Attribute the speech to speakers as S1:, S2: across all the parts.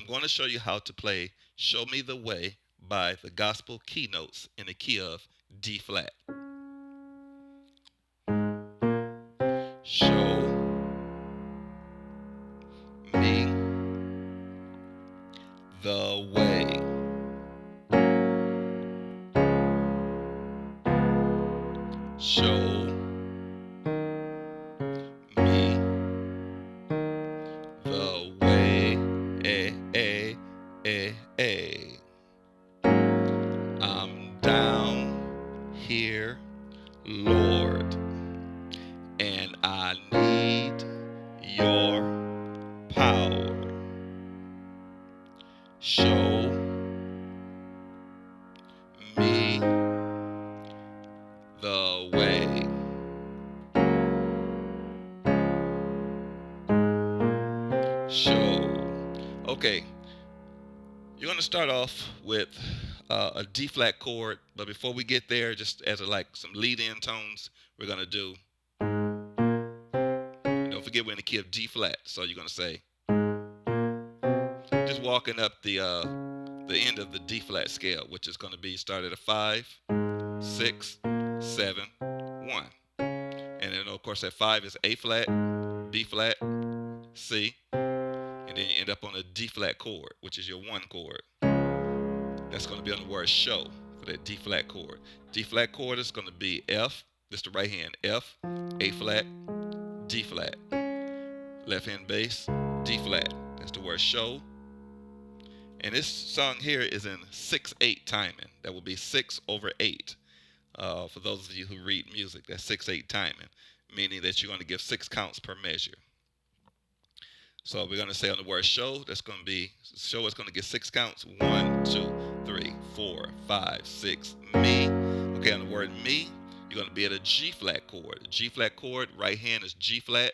S1: I'm going to show you how to play Show Me the Way by the Gospel Keynotes in the key of D flat. Show me the way. Show me the way. I'm down here, Lord, and I need your power. Show me the way. Show. Okay, you're going to start off with a D flat chord, but before we get there, just as some lead in tones, we're going to do. Don't forget we're in the key of D flat, so you're going to say, just walking up the end of the D flat scale, which is going to be start at a 5, 6, 7, 1. And then, of course, that 5 is A flat, B flat, C, and then you end up on a D flat chord, which is your 1 chord. That's going to be on the word show for that D flat chord. D flat chord is going to be F, this is the right hand, F, A flat, D flat. Left hand bass, D flat. That's the word show. And this song here is in 6/8 timing. That will be 6/8. For those of you who read music, that's 6/8 timing, meaning that you're going to give 6 counts per measure. So we're going to say on the word show, that's going to be, show is going to get 6 counts. 1, 2, 3, 4, 5, 6, me. Okay, on the word me, you're going to be at a G flat chord. A G flat chord, right hand is G flat,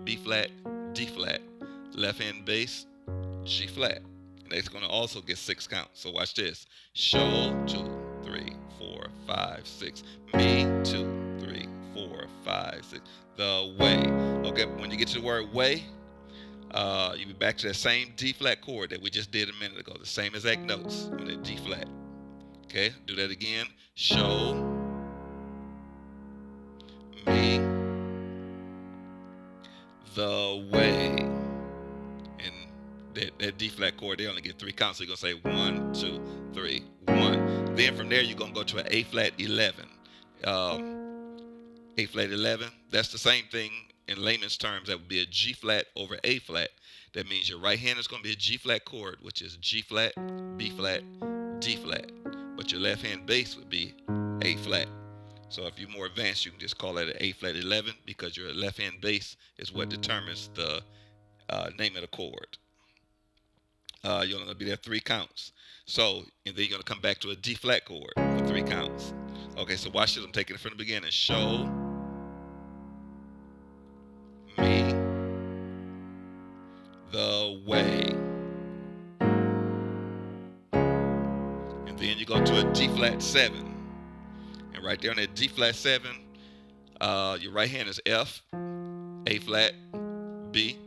S1: B flat, D flat. Left hand bass, G flat. And that's going to also get 6 counts. So watch this. Show, 2, 3, 4, 5, 6. Me, 2, 3, 4, 5, 6. The way. Okay, when you get to the word way, you'll be back to that same D flat chord that we just did a minute ago. The same exact notes on that D flat. Okay, do that again. Show me the way. And that D flat chord, they only get 3 counts. So you're going to say 1, 2, 3, 1. Then from there, you're going to go to an A flat 11. A flat 11, that's the same thing in layman's terms. That would be a G flat over A flat. That means your right hand is going to be a G flat chord, which is G flat, B flat, D flat. But your left hand bass would be A flat. So if you're more advanced, you can just call that an A flat 11 because your left hand bass is what determines the name of the chord. You're going to be there 3 counts. So, and then you're going to come back to a D flat chord for 3 counts. Okay, so watch this. I'm taking it from the beginning. Show me the way. And then you go to a D flat 7. And right there on that D flat 7, your right hand is F, A flat, B,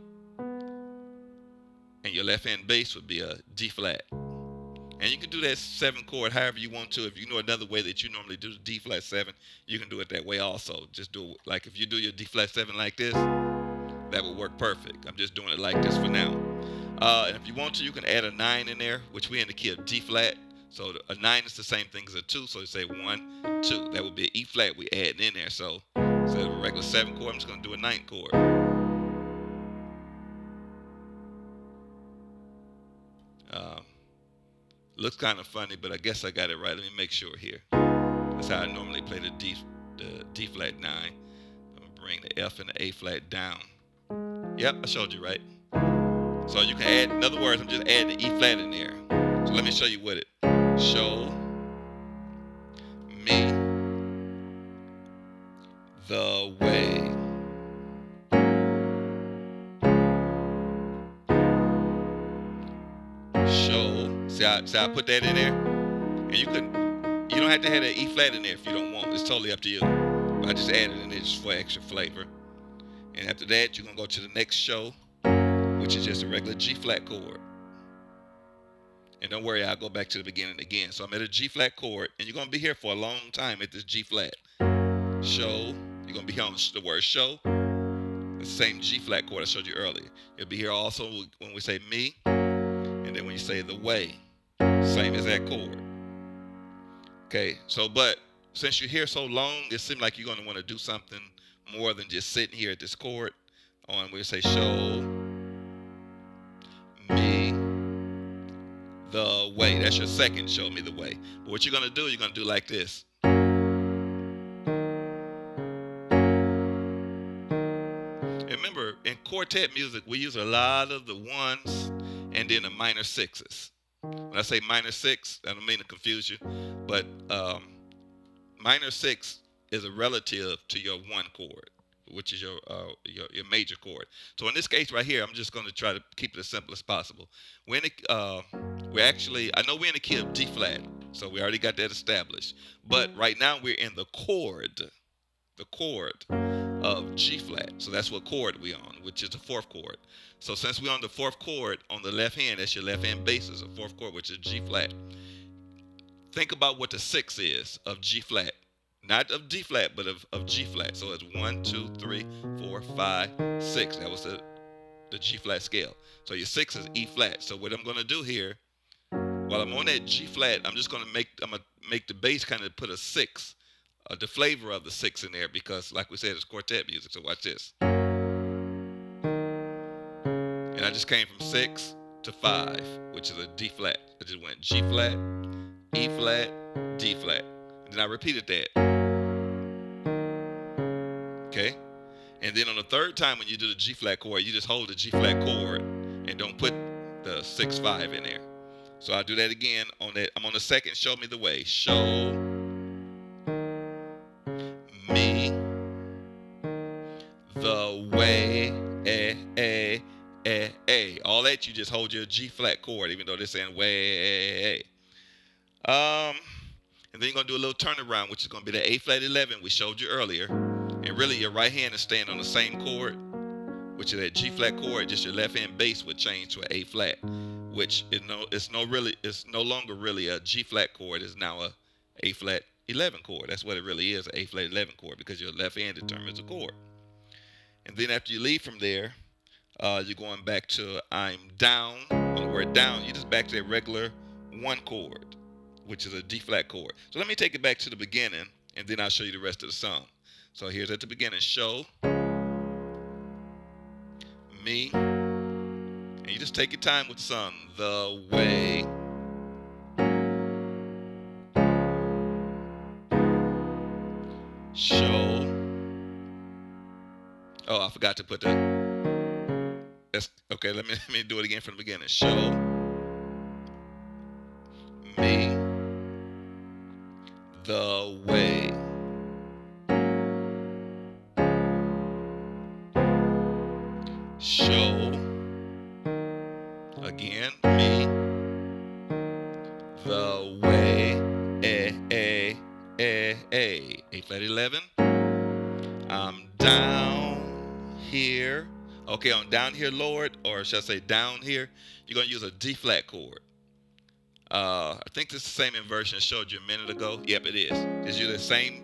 S1: and your left hand bass would be a D flat. And you can do that 7 chord however you want to. If you know another way that you normally do the D flat 7, you can do it that way also. Just do it like if you do your D flat 7 like this, that would work perfect. I'm just doing it like this for now. And if you want to, you can add a 9 in there, which we're in the key of D flat. So a 9 is the same thing as a 2. So you say 1, 2. That would be an E flat we add in there. So instead of a regular 7 chord, I'm just going to do a 9 chord. Looks kind of funny, but I guess I got it right. Let me make sure here. That's how I normally play the D flat 9. I'm going to bring the F and the A flat down. Yep, I showed you right. So you can add, in other words, I'm just adding the E flat in there. So let me show you what it. Show me the way. Show. See how I put that in there? And you don't have to have that E flat in there if you don't want. It's totally up to you. But I just added it in there just for extra flavor. And after that, you're going to go to the next show, which is just a regular G flat chord. And don't worry, I'll go back to the beginning again. So I'm at a G flat chord, and you're going to be here for a long time at this G flat. Show, you're going to be here on the word show, the same G flat chord I showed you earlier. You'll be here also when we say me, and then when you say the way, same as that chord. Okay, so but since you're here so long, it seems like you're going to want to do something more than just sitting here at this chord. On we say show me the way. That's your second show me the way. But what you're going to do, you're going to do like this. And remember, in quartet music, we use a lot of the ones and then the minor sixes. When I say minor six, I don't mean to confuse you, but minor six is a relative to your one chord, which is your major chord. So in this case right here, I'm just going to try to keep it as simple as possible. We're actually, I know we're in the key of D flat, so we already got that established. But right now we're in the chord of G flat. So that's what chord we're on, which is the fourth chord. So since we're on the fourth chord on the left hand, that's your left hand bass is the fourth chord, which is G flat. Think about what the six is of G flat. Not of D flat, but of G flat. So it's 1, 2, 3, 4, 5, 6. That was the G flat scale. So your 6 is E flat. So what I'm going to do here, while I'm on that G flat, I'm gonna make the bass kind of put a 6, the flavor of the 6 in there, because like we said, it's quartet music. So watch this. And I just came from 6 to 5, which is a D flat. I just went G flat, E flat, D flat. And then I repeated that. Okay? And then on the third time when you do the G flat chord, you just hold the G flat chord and don't put the 6, 5 in there. So I'll do that again on that. I'm on the second show me the way. Show me the way. All that you just hold your G flat chord, even though they're saying way. And then you're going to do a little turnaround, which is going to be the A flat 11 we showed you earlier. And really your right hand is staying on the same chord, which is that G flat chord. Just your left hand bass would change to an A flat, which it's no longer really a G flat chord. It's now a A flat 11 chord. That's what it really is, an A flat 11 chord, because your left hand determines the chord. And then after you leave from there, you're going back to I'm down. On the word down, you're just back to that regular one chord, which is a D flat chord. So let me take it back to the beginning, and then I'll show you the rest of the song. So here's at the beginning, show me, and you just take your time with the song, the way show. Oh, I forgot to put that's okay. Let me do it again from the beginning. Show me the way. Show again me the way. A flat 11. I'm down here. Okay, on down here, Lord, or should I say down here? You're going to use a D flat chord. I think this is the same inversion I showed you a minute ago. Yep, it is. It's usually the same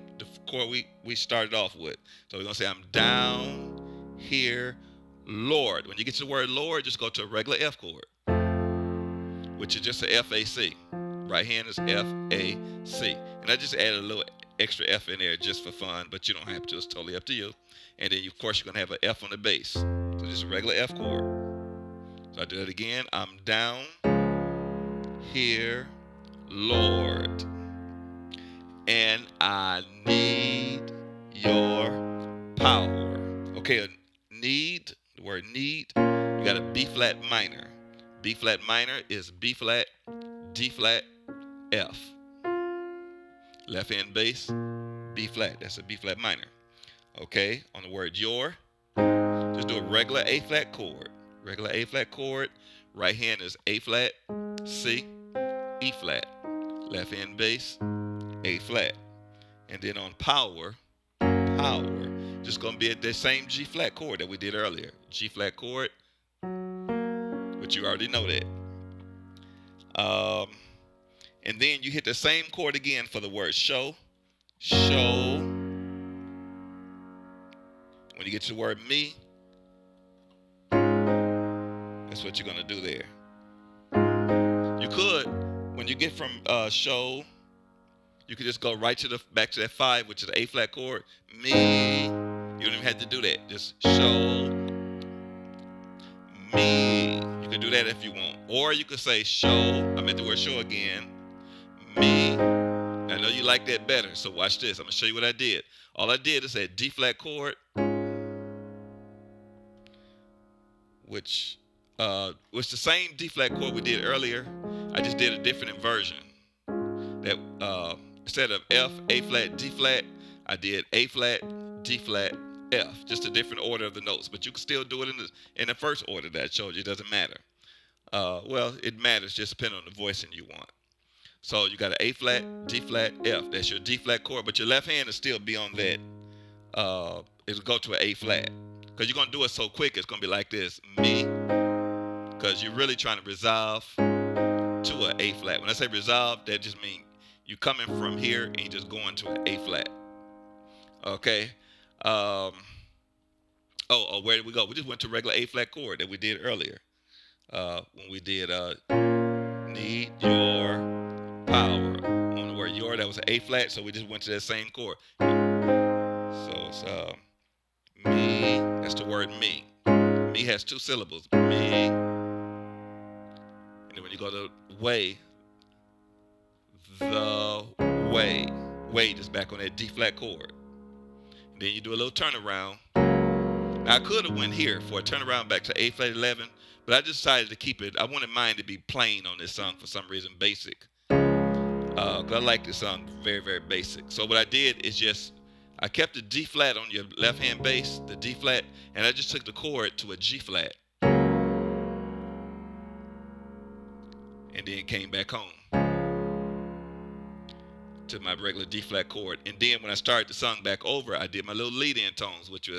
S1: chord we started off with. So we're going to say I'm down here, Lord. When you get to the word Lord, just go to a regular F chord, which is just an F-A-C. Right hand is F-A-C. And I just added a little extra F in there just for fun, but you don't have to. It's totally up to you. And then, of course, you're going to have an F on the bass. So just a regular F chord. So I do that again. I'm down here, Lord, and I need your power. Okay, need, the word need, you got a B flat minor. B flat minor is B flat, D flat, F. Left hand bass, B flat. That's a B flat minor. Okay, on the word your, just do a regular A flat chord. Regular A flat chord. Right hand is A flat, C, E flat. Left hand bass, A flat. And then on power, just going to be at the same G flat chord that we did earlier. G flat chord, but you already know that. Um, and then you hit the same chord again for the word show. Show. When you get to the word me, that's what you're going to do there. You could, when you get from show, you could just go right to the back to that 5, which is the A flat chord. Me. You don't even have to do that. Just show me. You can do that if you want. Or you could say show. I meant the word show again. Me. I know you like that better, so watch this. I'm going to show you what I did. All I did is that D flat chord, which was the same D flat chord we did earlier. I just did a different inversion. That instead of F, A flat, D flat, I did A flat, D flat, F. Just a different order of the notes, but you can still do it in the first order that I showed you. It doesn't matter. Well, it matters just depending on the voicing you want. So you got an A flat, D flat, F. That's your D flat chord, but your left hand will still be on that. It'll go to an A flat. Because you're going to do it so quick, it's going to be like this. Me. Because you're really trying to resolve to an A flat. When I say resolve, that just means you're coming from here and you're just going to an A flat. Okay. Where did we go? We just went to regular A flat chord that we did earlier. When we did need your power. On the word your, that was an A flat, so we just went to that same chord. So it's me. That's the word me. Me has 2 syllables. Me. And then when you go to way, the way. Way is back on that D flat chord. And then you do a little turnaround. Now I could have went here for a turnaround back to A flat 11, but I just decided to keep it. I wanted mine to be plain on this song for some reason, basic. Because I like this song very, very basic. So what I did is just, I kept the D flat on your left hand bass, the D flat, and I just took the chord to a G flat. And then came back home to my regular D flat chord. And then when I started the song back over, I did my little lead in tones, which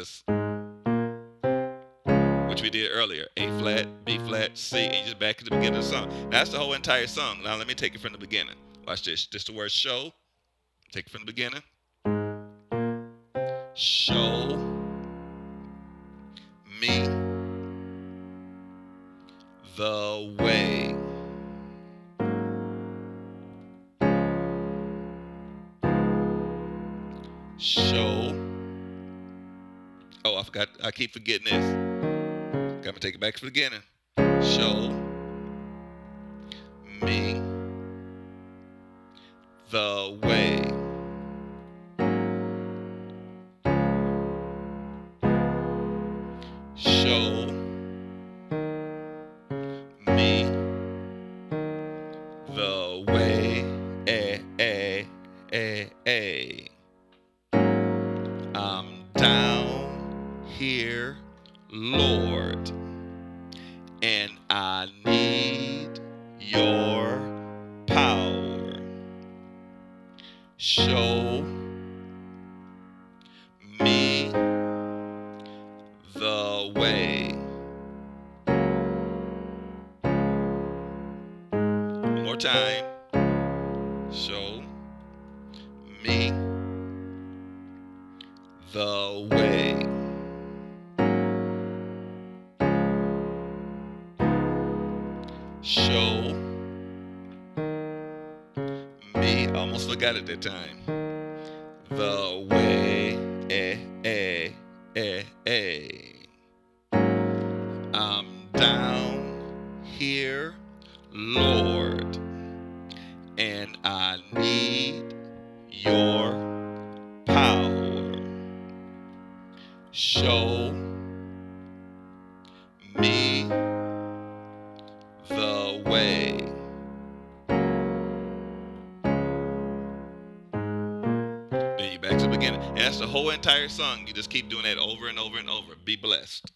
S1: we did earlier. A flat, B flat, C, and you just back at the beginning of the song. Now, that's the whole entire song. Now let me take it from the beginning. Watch this. Just the word show. Take it from the beginning. Show me the way. Show. Oh, I forgot. I keep forgetting this. Got to take it back to the beginning. Show me the way. Show me the way. I'm down here, Lord, and I need your power. Show me the way. One more time. Show me the way. Show me, almost forgot it that time. The way, I'm down here, Lord, and I need your power. Show me the way. Then you back to the beginning. And that's the whole entire song. You just keep doing that over and over and over. Be blessed.